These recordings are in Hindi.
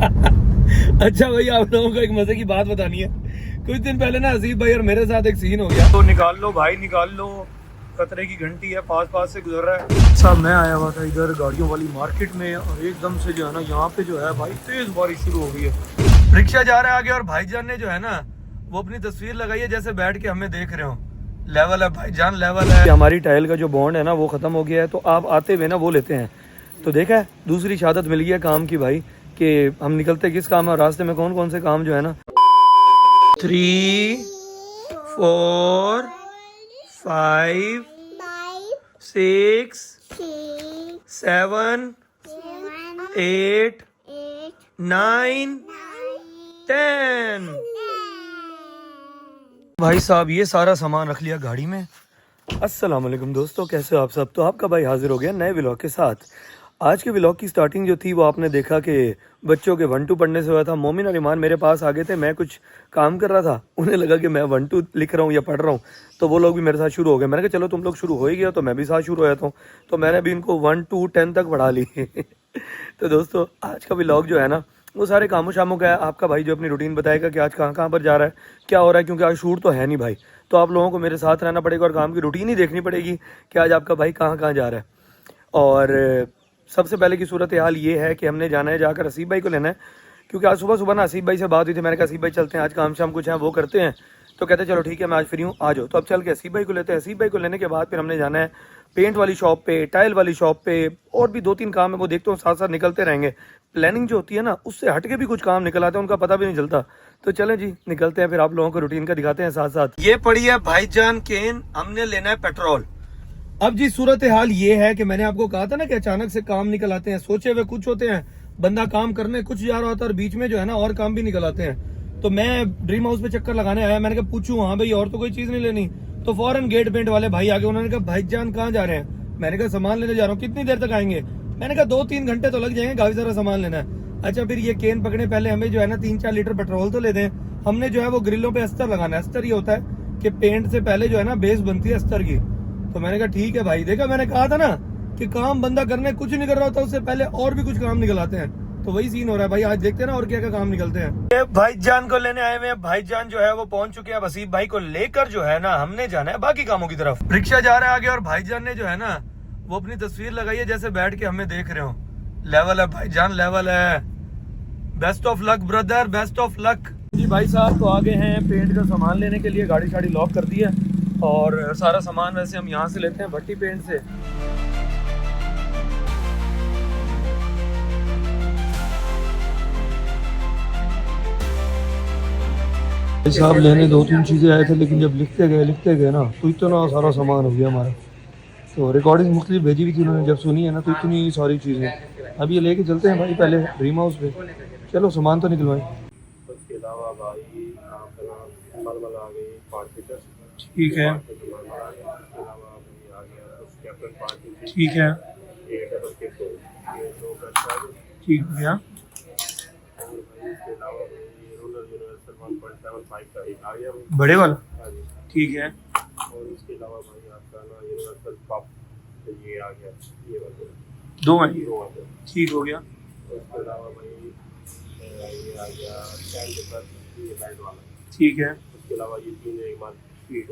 अच्छा भाई, आप लोगों को एक मजे की बात बतानी है। कुछ दिन पहले ना हसीब भाई और मेरे साथ एक सीन हो गया। तो निकाल लो भाई, निकाल लो, खतरे की घंटी है, पास से गुजर रहा है। सब मैं आया हुआ था इधर गाड़ियों वाली मार्केट में, और एकदम से जो है ना यहाँ पे जो है भाई तेज बारिश शुरू हो गई है। रिक्शा जा रहा है आगे, और भाईजान ने जो है ना वो अपनी तस्वीर लगाई है जैसे बैठ के हमें देख रहे हो। लेवल है भाईजान, लेवल है। हमारी टाइल का जो बॉन्ड है ना वो खत्म हो गया है, तो आप आते हुए ना वो लेते हैं। तो देखा है, दूसरी शहादत मिल गई है काम की भाई, कि हम निकलते किस काम है, रास्ते में कौन कौन से काम जो है ना। 3 4 5 6 7 8 9 10। भाई साहब ये सारा सामान रख लिया गाड़ी में। अस्सलाम वालेकुम दोस्तों, कैसे हो आप सब। तो आपका भाई हाजिर हो गया नए व्लॉग के साथ। आज के व्लॉग की स्टार्टिंग जो थी वो आपने देखा कि बच्चों के 1-2 पढ़ने से हुआ था। मोमिन और ईमान मेरे पास आ गए थे, मैं कुछ काम कर रहा था, उन्हें लगा कि मैं 1-2 लिख रहा हूँ या पढ़ रहा हूँ, तो वो लोग भी मेरे साथ शुरू हो गए। मैंने कहा चलो तुम लोग शुरू हो ही गया तो मैं भी साथ शुरू हो जाता हूँ। तो मैंने भी इनको 1 to 10 तक पढ़ा ली। तो दोस्तों आज का व्लॉग जो है ना वो सारे कामों शामों का है। आपका भाई जो अपनी रूटीन बताएगा कि आज कहाँ कहाँ पर जा रहा है, क्या हो रहा है, क्योंकि आज शूट तो है नहीं भाई। तो आप लोगों को मेरे साथ रहना पड़ेगा और काम की रूटीन ही देखनी पड़ेगी कि आज आपका भाई कहाँ कहाँ जा रहा है। और सबसे पहले की सूरत हाल ये है कि हमने जाना है जाकर हसीब भाई को लेना है, क्योंकि आज सुबह ना हसीब भाई से बात हुई थी। मैंने कहा हसीब भाई चलते हैं, आज काम शाम कुछ है वो करते हैं। तो कहते चलो ठीक है मैं आज फ्री हूँ, आ जाओ। तो अब चल के हसीब भाई को लेते हैं। हसीब भाई को लेने के बाद फिर हमने जाना है पेंट वाली शॉप पे, टाइल वाली शॉप पे, और भी 2-3 काम है वो देखते हो, साथ साथ निकलते रहेंगे। प्लानिंग जो होती है ना उससे हट के भी कुछ काम निकल आते हैं, उनका पता भी नहीं चलता। तो चलें जी निकलते हैं, फिर आप लोगों को रूटीन का दिखाते हैं साथ साथ। ये पड़ी है भाईजान केन, हमने लेना है पेट्रोल। अब जी सूरत हाल ये है कि मैंने आपको कहा था ना कि अचानक से काम निकल आते हैं, सोचे हुए कुछ होते हैं, बंदा काम करने कुछ जा रहा होता है और बीच में जो है ना और काम भी निकल आते हैं। तो मैं ड्रीम हाउस पे चक्कर लगाने आया, मैंने कहा पूछूं हाँ भाई और तो कोई चीज नहीं लेनी। तो फौरन गेट पेंट वाले भाई आगे, उन्होंने कहा भाईजान कहाँ जा रहे हैं। मैंने कहा सामान लेने जा रहा हूँ। कितनी देर तक आएंगे। मैंने कहा 2-3 घंटे तो लग जाएंगे, काफी सारा सामान लेना है। अच्छा फिर ये केन पकड़े पहले हमें जो है ना 3-4 लीटर पेट्रोल तो ले दें। हमने जो है वो ग्रिलों पे अस्तर लगाना है। अस्तर ये होता है कि पेंट से पहले जो है ना बेस बनती है अस्तर की। तो मैंने कहा ठीक है भाई। देखा मैंने कहा था ना कि काम बंदा करने कुछ नहीं कर रहा होता, उससे पहले और भी कुछ काम निकल आते हैं। तो वही सीन हो रहा है भाई, आज देखते हैं ना और क्या क्या काम निकलते हैं। ये भाईजान को लेने आए हुए हैं। भाईजान जो है वो पहुंच चुके हैं। हसीब भाई को लेकर जो है ना हमने जाना है बाकी कामों की तरफ। रिक्शा जा रहा है आगे, और भाईजान ने जो है ना वो अपनी तस्वीर लगाई है जैसे बैठ के हमें देख रहे हो। लेवल है भाईजान, लेवल है। Best of luck brother, best of luck. जी भाई साहब तो आगे हैं पेंट का सामान लेने के लिए, गाड़ी शाड़ी लॉक कर दी है, और सारा सामान वैसे हम यहाँ से लेते हैं भट्टी पेंट से। साहब लेने 2-3 चीज़ें आए थे, लेकिन जब लिखते गए ना तो इतना सारा सामान हो गया हमारा। तो रिकॉर्डिंग मुख्तलिफ भेजी हुई थी उन्होंने, जब सुनी है ना तो इतनी सारी चीज़ें। अब ये लेके चलते हैं भाई पहले ड्रीम हाउस पे। चलो सामान तो निकलवाएं। उसके अलावा भाई ठीक है, ठीक है, ठीक है, बड़े वाला ठीक है। और इसके अलावा भाई आपका ना यूनिवर्सल पप ये आ गया, ये वाला 2 है, ठीक हो गया। उसके अलावा भाई ये आ गया स्टैंड पर ये लाइट वाला, ठीक है। उसके अलावा ये 3 एक बार स्पीड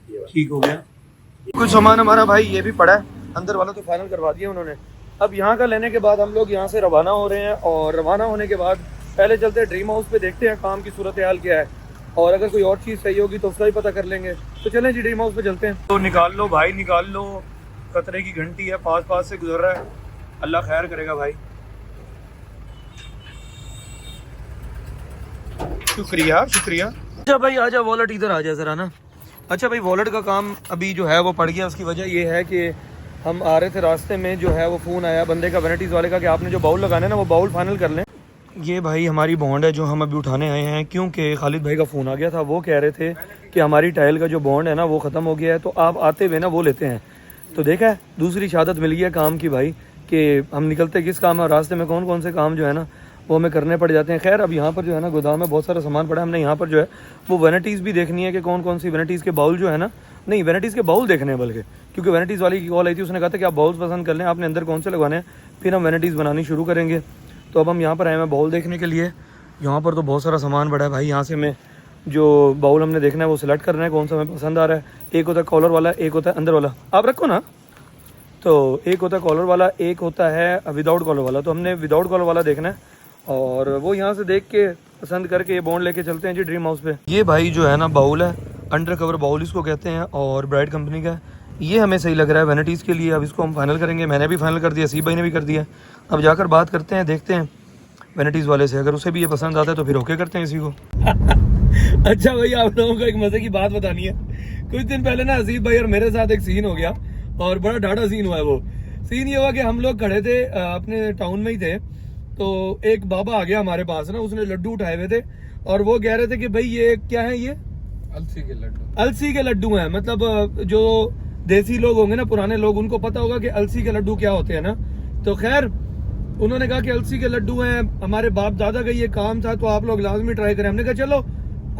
ये ठीक हो गया। कुछ सामान हमारा भाई ये भी पड़ा है, अंदर वाला तो फाइनल करवा दिया उन्होंने। अब यहाँ का लेने के बाद हम लोग यहाँ से रवाना हो रहे हैं, और रवाना होने के बाद पहले चलते हैं ड्रीम हाउस पे, देखते हैं काम की सूरत हाल क्या है, और अगर कोई और चीज़ सही होगी तो उसका भी पता कर लेंगे। तो चलें जी ड्रीम हाउस पे चलते हैं। तो निकाल लो भाई, निकाल लो, खतरे की घंटी है, पास से गुजर रहा है, अल्लाह खैर करेगा भाई। शुक्रिया शुक्रिया। अच्छा भाई आजा, वॉलेट इधर आ जाए ज़रा ना। अच्छा भाई वॉलेट का काम अभी जो है वो पड़ गया। उसकी वजह ये है कि हम आ रहे थे, रास्ते में जो है वो फ़ोन आया बंदे का, वैनिटीज़ वाले का, कि आपने जो बाउल लगाना है ना वो बाउल फाइनल कर लें। ये भाई हमारी बॉन्ड है जो हम अभी उठाने आए हैं, क्योंकि खालिद भाई का फ़ोन आ गया था। वो कह रहे थे कि हमारी टाइल का जो बॉन्ड है ना वो ख़त्म हो गया है, तो आप आते हुए ना वो लेते हैं। तो देखा है, दूसरी शहादत मिल गई है काम की भाई, कि हम निकलते किस काम है, रास्ते में कौन कौन से काम जो है ना वो हमें करने पड़ जाते हैं। खैर अब यहाँ पर जो है ना गोदाम में बहुत सारा सामान पड़ा है। हमने यहाँ पर जो है वो वैनिटीज़ भी देखनी है कि कौन कौन सी वैनिटीज़ के बाउल जो है ना, नहीं वैनिटीज़ के बाउल देखने हैं बल्कि, क्योंकि वैनिटीज़ वाली की कॉल आई थी, उसने कहा था कि आप बाउल्स पसंद कर लें, आपने अंदर कौन से लगवाने हैं, फिर हम वैनिटीज़ बनानी शुरू करेंगे। तो तो अब हम यहाँ पर आए हैं बाउल देखने के लिए। यहाँ पर तो बहुत सारा सामान पड़ा है भाई। यहाँ से मैं जो बाउल हमने देखना है वो सिलेक्ट करना है, कौन सा हमें पसंद आ रहा है। एक होता है कॉलर वाला, एक होता है अंदर वाला, आप रखो ना। तो एक होता है कॉलर वाला, एक होता है विदाउट कॉलर वाला। तो हमने विदाउट कॉलर वाला देखना है और वो यहाँ से देख के पसंद करके ये बॉन्ड लेके चलते हैं जी ड्रीम हाउस पे। ये भाई जो है ना बाउल है, अंडर कवर बाउल इसको कहते हैं और ब्राइट कंपनी का है। ये हमें सही लग रहा है वैनिटीज़ के लिए। अब इसको हम फाइनल करेंगे, मैंने भी फाइनल कर दिया, सी भाई ने भी कर दिया। अब जाकर बात करते हैं, देखते हैं वैनिटीज़ वाले से, अगर उसे भी ये पसंद आता है तो फिर ओके करते हैं इसी को। अच्छा भाई, आप लोगों को एक मजे की बात बतानी है। कुछ दिन पहले ना हसीब भाई और मेरे साथ एक सीन हो गया और बड़ा ढाढ़ा सीन हुआ है। वो सीन ये हुआ कि हम लोग खड़े थे अपने टाउन में ही थे, तो एक बाबा आ गया हमारे पास ना, उसने लड्डू उठाए हुए थे और वो कह रहे थे कि भाई ये क्या है, ये अलसी के लड्डू। अलसी के लड्डू हैं। मतलब जो देसी लोग होंगे ना, पुराने लोग, उनको पता होगा कि अलसी के लड्डू क्या होते हैं ना। तो खैर उन्होंने कहा कि अलसी के लड्डू हैं, हमारे बाप दादा का ये काम था, तो आप लोग लाजमी ट्राई करें। हमने कहा चलो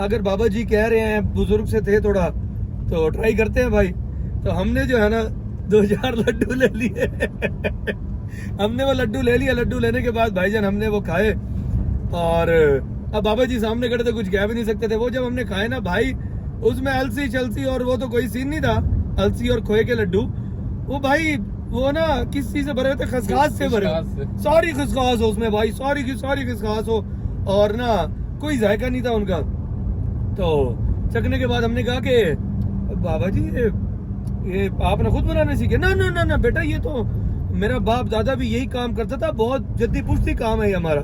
अगर बाबा जी कह रहे हैं, बुजुर्ग से थे थोड़ा, तो ट्राई करते हैं भाई। तो हमने जो है ना 2000 लड्डू ले लिए। हमने वो लड्डू ले लिया। लड्डू लेने के बाद भाईजान हमने वो खाए और अब बाबा जी सामने खड़े थे, कुछ कह भी नहीं सकते थे। वो जब हमने खाए ना भाई, उसमें अलसी चलसी और वो तो कोई सीन नहीं था, अलसी और खोए के लड्डू। वो भाई वो ना किस चीज से भरे हुए थे, खसखस से भरे, सारी खसखस हो उसमें भाई, सारी की सारी खसखस हो और ना कोई जायका नहीं था उनका। तो चखने के बाद हमने कहा कि बाबा जी ये आपने खुद बनाने सीखे? ना ना ना ना बेटा, ये तो मेरा बाप दादा भी यही काम करता था, बहुत जद्दी पुश्ती काम है ये हमारा।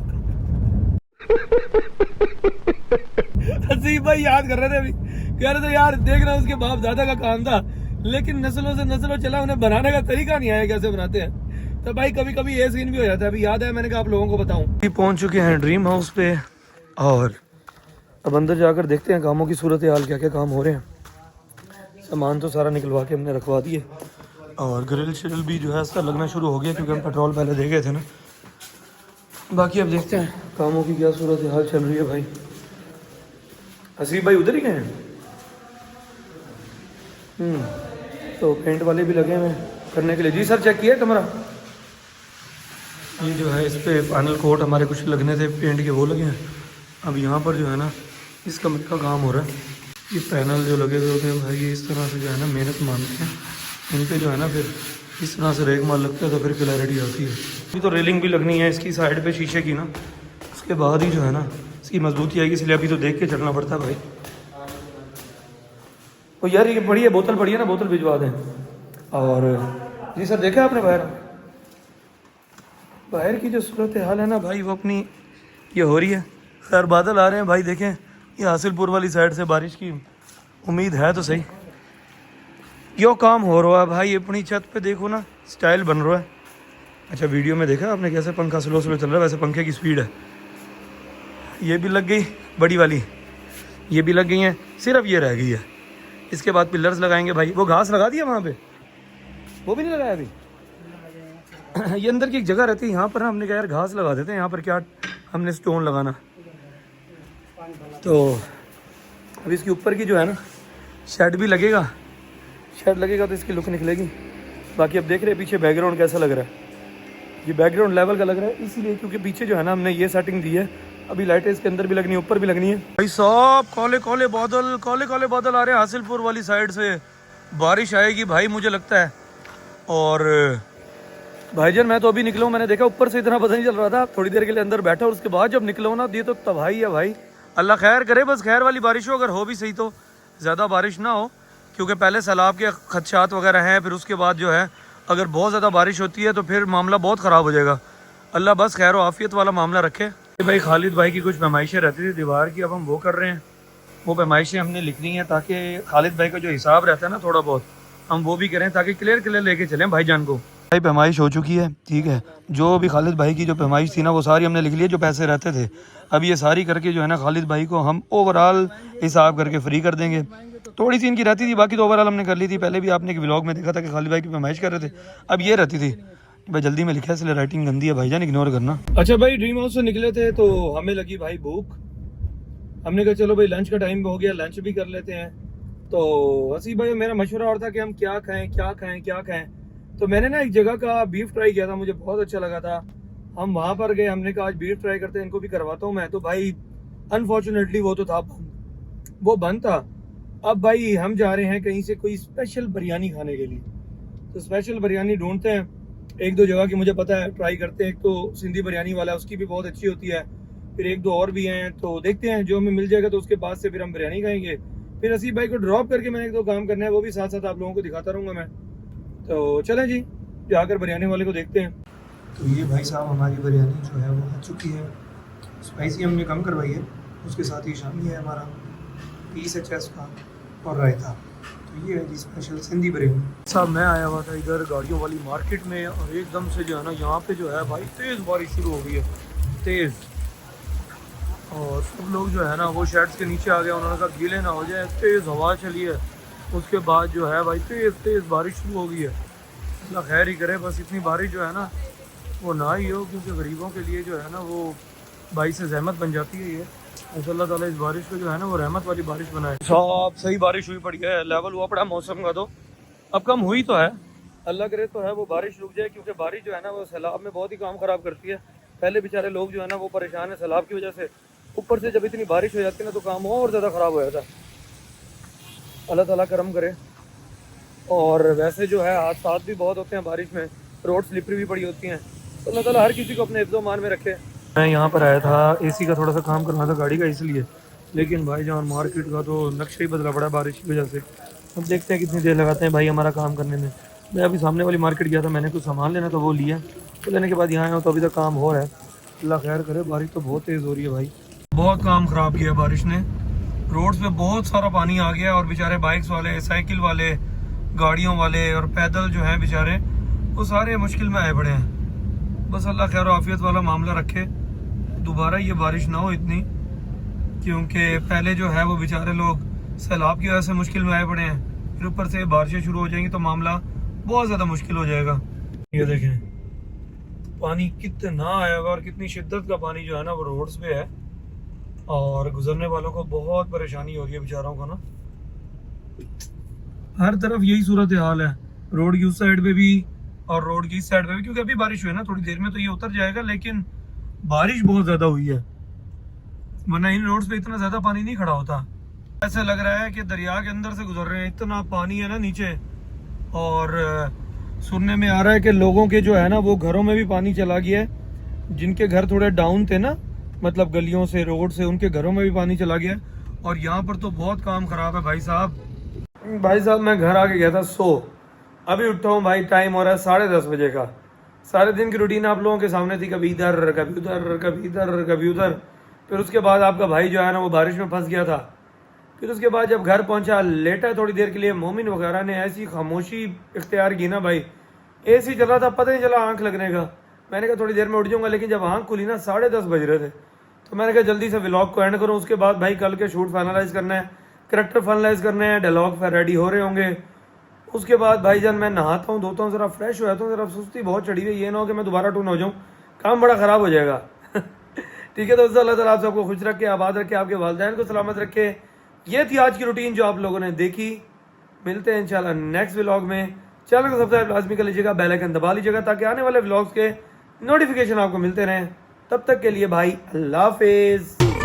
हसीब भाई याद कर रहे थे अभी, कह रहे थे यार देखना उसके बाप दादा का काम था, लेकिन नस्लों से नस्लों चला, उन्हें बनाने का तरीका नहीं आया कैसे बनाते हैं। तो भाई कभी कभी ये सीन भी हो जाता है। अभी याद है, मैंने कहा आप लोगों को बताऊं। पहुंच चुके हैं ड्रीम हाउस पे और अब अंदर जाकर देखते हैं कामों की सूरत हाल, क्या क्या काम हो रहे हैं। सामान तो सारा निकलवा के हमने रखवा दिए और ग्रिल श्रिल भी जो है इसका लगना शुरू हो गया, क्योंकि हम पेट्रोल पहले दे गए थे ना। बाकी अब देखते हैं कामों की क्या सूरत हाल चल रही है भाई। हसीब भाई उधर ही गए हैं। तो पेंट वाले भी लगे हुए हैं करने के लिए। जी सर, चेक किया कमरा? ये जो है इस पे फाइनल कोट हमारे कुछ लगने थे पेंट के, वो लगे हैं। अब यहाँ पर जो है ना इस कमरे का काम हो रहा है। ये पैनल जो लगे हुए होते हैं भाई, ये इस तरह से जो है ना मेहनत मांगते हैं। इन पे जो है ना फिर इस तरह से रेग मार लगता है तो फिर क्लैरिटी आती है। ये तो रेलिंग भी लगनी है इसकी साइड पे शीशे की ना, उसके बाद ही जो है ना इसकी मजबूती आएगी, इसलिए अभी तो देख के चलना पड़ता है भाई। तो यार ये पड़ी है बोतल, पड़ी है ना, बोतल भिजवा दें। और जी सर, देखा आपने बाहर की जो सूरत हाल है ना भाई, वो अपनी ये हो रही है। खैर बादल आ रहे हैं भाई, देखें ये हासिलपुर वाली साइड से बारिश की उम्मीद है तो सही। यो काम हो रहा है भाई अपनी छत पे, देखो ना स्टाइल बन रहा है। अच्छा वीडियो में देखा आपने कैसे पंखा स्लो स्लो चल रहा है, वैसे पंखे की स्पीड है। ये भी लग गई बड़ी वाली, ये भी लग गई हैं, सिर्फ ये रह गई है। इसके बाद पिलर्स लगाएंगे भाई। वो घास लगा दिया वहाँ पे, वो भी नहीं लगाया अभी। ये अंदर की एक जगह रहती है यहाँ पर ना, हमने कहा यार घास लगा देते हैं यहाँ पर, क्या हमने स्टोन लगाना। तो अब इसके ऊपर की जो है ना शेड भी लगेगा, शेड लगेगा तो इसकी लुक निकलेगी। बाकी अब देख रहे हैं पीछे बैकग्राउंड कैसा लग रहा है। ये बैकग्राउंड लेवल का लग रहा है इसीलिए क्योंकि पीछे जो है ना हमने ये सेटिंग दी है। अभी लाइटें इसके अंदर भी लगनी है, ऊपर भी लगनी है। भाई सब काले काले बादल, काले काले बादल आ रहे हैं हासिलपुर वाली साइड से। बारिश आएगी भाई मुझे लगता है। और भाईजान मैं तो अभी निकला हूँ, मैंने देखा ऊपर से इतना पता नहीं चल रहा था, थोड़ी देर के लिए अंदर बैठा और उसके बाद जब निकला हूँ ना, ये तो तबाही है भाई। अल्लाह खैर करे, बस खैर वाली बारिश हो, अगर हो भी सही तो ज़्यादा बारिश ना हो, क्योंकि पहले सैलाब के खदशात वगैरह हैं। फिर उसके बाद जो है अगर बहुत ज़्यादा बारिश होती है तो फिर मामला बहुत ख़राब हो जाएगा। अल्लाह बस खैर आफियत वाला मामला रखे। भाई खालिद भाई की कुछ पैमाइशें रहती थी दीवार की, अब हम वो कर रहे हैं। वो पैमाइशें हमने लिखनी है ताकि खालिद भाई का जो हिसाब रहता है ना थोड़ा बहुत, हम वो भी करें ताकि क्लियर क्लियर लेके चलें भाईजान को। भाई पैमाइश हो चुकी है, ठीक है। जो भी खालिद भाई की जो पैमाइश थी ना वो सारी हमने लिख ली है, जो पैसे रहते थे। अब ये सारी करके जो है ना खालिद भाई को हम ओवरऑल हिसाब करके फ्री कर देंगे। थोड़ी सी इनकी रहती थी, बाकी तो ओवरऑल हमने कर ली थी। पहले भी आपने एक व्लॉग में देखा था कि खालिद भाई की पैमाइश कर रहे थे, अब ये रहती थी। भाई जल्दी में लिखा है इसलिए राइटिंग गंदी है भाईजान, इग्नोर करना। अच्छा भाई ड्रीम हाउस से निकले थे तो हमें लगी भाई भूख। हमने कहा चलो भाई लंच का टाइम हो गया, लंच भी कर लेते हैं। तो हसीब भाई मेरा मशवरा और था कि हम क्या खाएं क्या खाएं क्या खाएं। तो मैंने ना एक जगह का बीफ ट्राई किया था, मुझे बहुत अच्छा लगा था। हम वहाँ पर गए, हमने कहा आज बीफ ट्राई करते हैं, इनको भी करवाता हूँ मैं। तो भाई अनफॉर्चुनेटली वो तो था बंद, वो बंद था। अब भाई हम जा रहे हैं कहीं से कोई स्पेशल बिरयानी खाने के लिए। तो स्पेशल बिरयानी ढूंढते हैं, एक दो जगह की मुझे पता है, ट्राई करते हैं। एक तो सिंधी बिरयानी वाला है, उसकी भी बहुत अच्छी होती है। फिर एक दो और भी हैं, तो देखते हैं जो हमें मिल जाएगा तो उसके बाद से फिर हम बिरयानी खाएंगे। फिर असीब भाई को ड्रॉप करके मैंने एक दो काम करना है, वो भी साथ साथ आप लोगों को दिखाता रहूँगा मैं। तो चलें जी, जाकर बिरयानी वाले को देखते हैं। तो ये भाई साहब हमारी बिरयानी जो है वो आ चुकी है। स्पाइसी हमने कम करवाई है, उसके साथ ही शामी है हमारा पीस है चेस्ट का और रायता। तो ये है जी स्पेशल सिंधी बिरयानी साहब। मैं आया हुआ था इधर गाड़ियों वाली मार्केट में और एकदम से जो है ना यहाँ पे जो है भाई तेज़ बारिश शुरू हो गई है, तेज़। और सब लोग जो है ना वो शेड्स के नीचे आ गए, उन्होंने कहा गीले ना हो जाए, तेज़ हवा चली है। उसके बाद जो है भाई तेज़ तेज़ बारिश शुरू हो गई है। अल्लाह खैर ही करे, बस इतनी बारिश जो है ना वो ना ही हो, क्योंकि गरीबों के लिए जो है ना वो भाई से रहमत बन जाती है ये। अल्लाह ताला इस बारिश को जो है ना वो रहमत वाली बारिश बनाए। सब सही बारिश हुई पड़ी है, लेवल हुआ पड़ा मौसम का। तो अब कम हुई तो है, अल्लाह करे तो है वो बारिश रुक जाए, क्योंकि बारिश जो है ना वो सैलाब में बहुत ही काम ख़राब करती है। पहले बेचारे लोग जो है ना वो परेशान है सैलाब की वजह से, ऊपर से जब इतनी बारिश हो जाती है ना तो काम और ज़्यादा ख़राब हो जाता है। अल्लाह ताला करम करे। और वैसे जो है हादसात भी बहुत होते हैं बारिश में, रोड स्लिपरी भी पड़ी होती हैं। तो अल्लाह ताला हर किसी को अपने हिफ्ज़-ओ-मान में रखे। मैं यहाँ पर आया था एसी का थोड़ा सा काम करना था गाड़ी का इसलिए, लेकिन भाई जान मार्केट का तो नक्शा ही बदला पड़ा बारिश की वजह से। अब देखते हैं कितनी देर लगाते हैं भाई हमारा काम करने में। मैं अभी सामने वाली मार्केट गया था, मैंने कुछ सामान लेना था वो लिया, तो लेने के बाद यहाँ आया हूँ तो अभी तक काम हो रहा है। अल्लाह खैर करे, बारिश तो बहुत तेज़ हो रही है भाई, बहुत काम ख़राब किया बारिश ने। रोड्स पे बहुत सारा पानी आ गया और बेचारे बाइक्स वाले, साइकिल वाले, गाड़ियों वाले और पैदल जो हैं बेचारे वो सारे मुश्किल में आए पड़े हैं। बस अल्लाह खैर आफियत वाला मामला रखे, दोबारा ये बारिश ना हो इतनी, क्योंकि पहले जो है वो बेचारे लोग सैलाब की वजह से मुश्किल में आए पड़े हैं। फिर ऊपर से बारिशें शुरू हो जाएंगी तो मामला बहुत ज़्यादा मुश्किल हो जाएगा। ये देखें पानी कितना आया हुआ और कितनी शिद्दत का पानी जो है ना वो रोड्स पे है, और गुजरने वालों को बहुत परेशानी हो रही है बेचारों को ना। हर तरफ यही सूरत हाल है, रोड की उस साइड पे भी और रोड की इस साइड पे भी, क्योंकि अभी बारिश हुई है ना, थोड़ी देर में तो ये उतर जाएगा, लेकिन बारिश बहुत ज़्यादा हुई है, वरना इन रोड्स पे इतना ज़्यादा पानी नहीं खड़ा होता। ऐसे लग रहा है कि दरिया के अंदर से गुजर रहे हैं, इतना पानी है ना नीचे। और सुनने में आ रहा है कि लोगों के जो है ना वो घरों में भी पानी चला गया है, जिनके घर थोड़े डाउन थे ना, मतलब गलियों से, रोड से, उनके घरों में भी पानी चला गया। और यहाँ पर तो बहुत काम ख़राब है भाई साहब। भाई साहब मैं घर आके गया था अभी उठा हूँ भाई, टाइम हो रहा है 10:30 बजे का। सारे दिन की रूटीन आप लोगों के सामने थी, कभी इधर कभी उधर, कभी इधर कभी उधर। फिर उसके बाद आपका भाई जो है ना वो बारिश में फंस गया था। फिर उसके बाद जब घर पहुंचा, लेटा थोड़ी देर के लिए, मोमिन वगैरह ने ऐसी खामोशी इख्तियार की ना भाई, एसी चला था पता नहीं चला आंख लगने का। मैंने कहा थोड़ी देर में उठ जाऊंगा, लेकिन जब आंख खुली ना 10:30 बज रहे थे। तो मैंने कहा जल्दी से व्लॉग को एंड करूँ, उसके बाद भाई कल के शूट फाइनलाइज करना है, करैक्टर फाइनलाइज करने हैं, डायलॉग फिर रेडी हो रहे होंगे। उसके बाद भाईजान मैं नहाता हूँ, धोता हूँ, ज़रा फ्रेश हो जाता हूँ, ज़रा सुस्ती बहुत चढ़ी हुई, ये ना हो कि मैं दोबारा टून हो जाऊँ, काम बड़ा ख़राब हो जाएगा। ठीक है दोस्तों, अल्लाह ताला आप सबको खुश रखे, आबाद रखे, आपके वालिदैन को सलामत रखे। ये थी आज की रूटीन जो आप लोगों ने देखी। मिलते हैं इंशाल्लाह नेक्स्ट व्लॉग में। चैनल को सब्सक्राइब लाजमी कर लीजिएगा, बेल आइकन दबा लीजिएगा, ताकि आने वाले व्लॉग्स के नोटिफिकेशन आपको मिलते रहें। तब तक के लिए भाई अल्लाह हाफिज़।